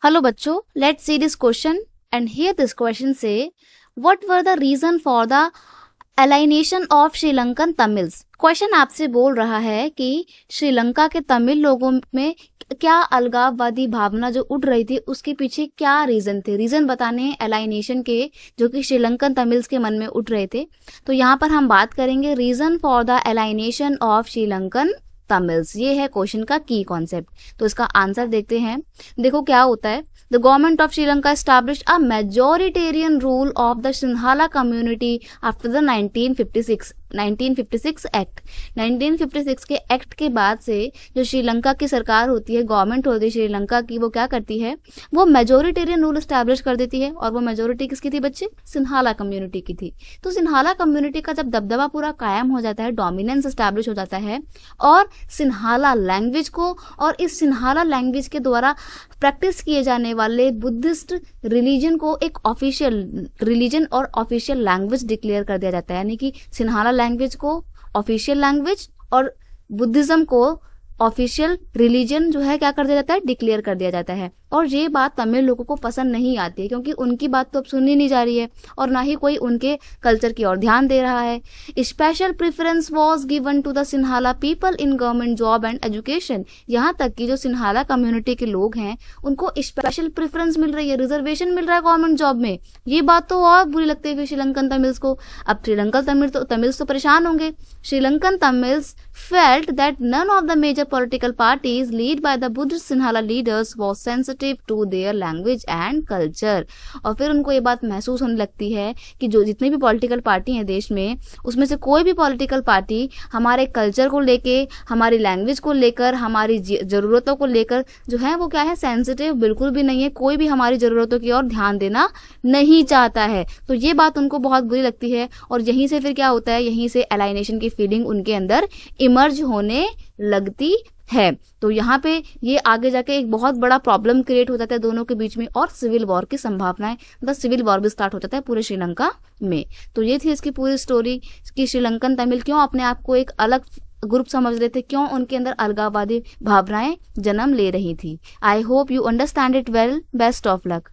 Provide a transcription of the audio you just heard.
Hello बच्चों, let's see this question and here this question say what were the reason for the alienation of Sri Lankan Tamils। Question आपसे बोल रहा है कि श्रीलंका के तमिल लोगों में क्या अलगाववादी भावना जो उठ रही थी उसके पीछे क्या रीजन थे। रीजन बताने हैं एलाइनेशन के जो कि श्रीलंकन तमिल्स के मन में उठ रहे थे। तो यहाँ पर हम बात करेंगे reason for the alienation of Sri Lankan Tamils. ये है क्वेश्चन का की कॉन्सेप्ट। तो इसका आंसर देखते हैं। देखो क्या होता है। The government of Sri Lanka established a majoritarian rule of the Sinhala community after the 1956 act. 1956 के एक्ट के बाद से जो श्रीलंका की सरकार होती है, गवर्नमेंट होती है श्रीलंका की, वो क्या करती है, वो मेजोरिटेरियन रूल एस्टैब्लिश कर देती है। और वो मेजोरिटी किसकी थी बच्चे? सिंहाला कम्युनिटी की थी। तो सिंहाला कम्युनिटी का जब दबदबा पूरा कायम हो जाता है, डोमिनेंस एस्टैब्लिश हो जाता है और सिंहाला लैंग्वेज को और इस सिंहाला लैंग्वेज के द्वारा प्रैक्टिस किए जाने वाले बुद्धिस्ट रिलीजन को एक ऑफिशियल रिलीजन और ऑफिशियल लैंग्वेज डिक्लेयर कर दिया जाता है। यानी कि सिंहाला लैंग्वेज को ऑफिशियल लैंग्वेज और बुद्धिज्म को ऑफिशियल रिलीजन जो है क्या कर दिया जाता है, डिक्लेयर कर दिया जाता है। और ये बात तमिल लोगों को पसंद नहीं आती है क्योंकि उनकी बात तो अब सुननी नहीं जा रही है और ना ही कोई उनके कल्चर की ओर ध्यान दे रहा है। Special preference was given to the Sinhala people in government job and education. यहाँ तक कि जो सिंहाला कम्युनिटी के लोग हैं उनको स्पेशल प्रेफरेंस मिल रही है, रिजर्वेशन मिल रहा है गवर्नमेंट जॉब में। ये बात तो और बुरी लगती है श्रीलंकन तमिल्स को। अब श्रीलंकन तमिल्स तो परेशान होंगे। Sri Lankan Tamils felt that none of the major political parties led by the Buddhist Sinhala leaders was sensitive to their language and culture। और फिर उनको ये बात महसूस होने लगती है कि जो जितनी भी पॉलिटिकल पार्टी हैं देश में, उसमें से कोई भी पॉलिटिकल पार्टी हमारे कल्चर को लेके, हमारी लैंग्वेज को लेकर, हमारी ज़रूरतों को लेकर जो है वो क्या है, सेंसिटिव बिल्कुल भी नहीं है। कोई भी हमारी ज़रूरतों की ओर ध्यान देना नहीं चाहता है। तो ये बात उनको बहुत बुरी लगती है और यहीं से फिर क्या होता है, यहीं से एलाइनेशन की फीलिंग उनके अंदर इमर्ज होने लगती है। तो यहाँ पे ये आगे जाके एक बहुत बड़ा प्रॉब्लम क्रिएट हो जाता है दोनों के बीच में और सिविल वॉर की संभावनाएं, मतलब सिविल वॉर भी स्टार्ट हो जाता है पूरे श्रीलंका में। तो ये थी इसकी पूरी स्टोरी कि श्रीलंकन तमिल क्यों अपने आप को एक अलग ग्रुप समझ रहे थे, क्यों उनके अंदर अलगाववादी भावनाएं जन्म ले रही थी। I hope you understand it well. Best of luck.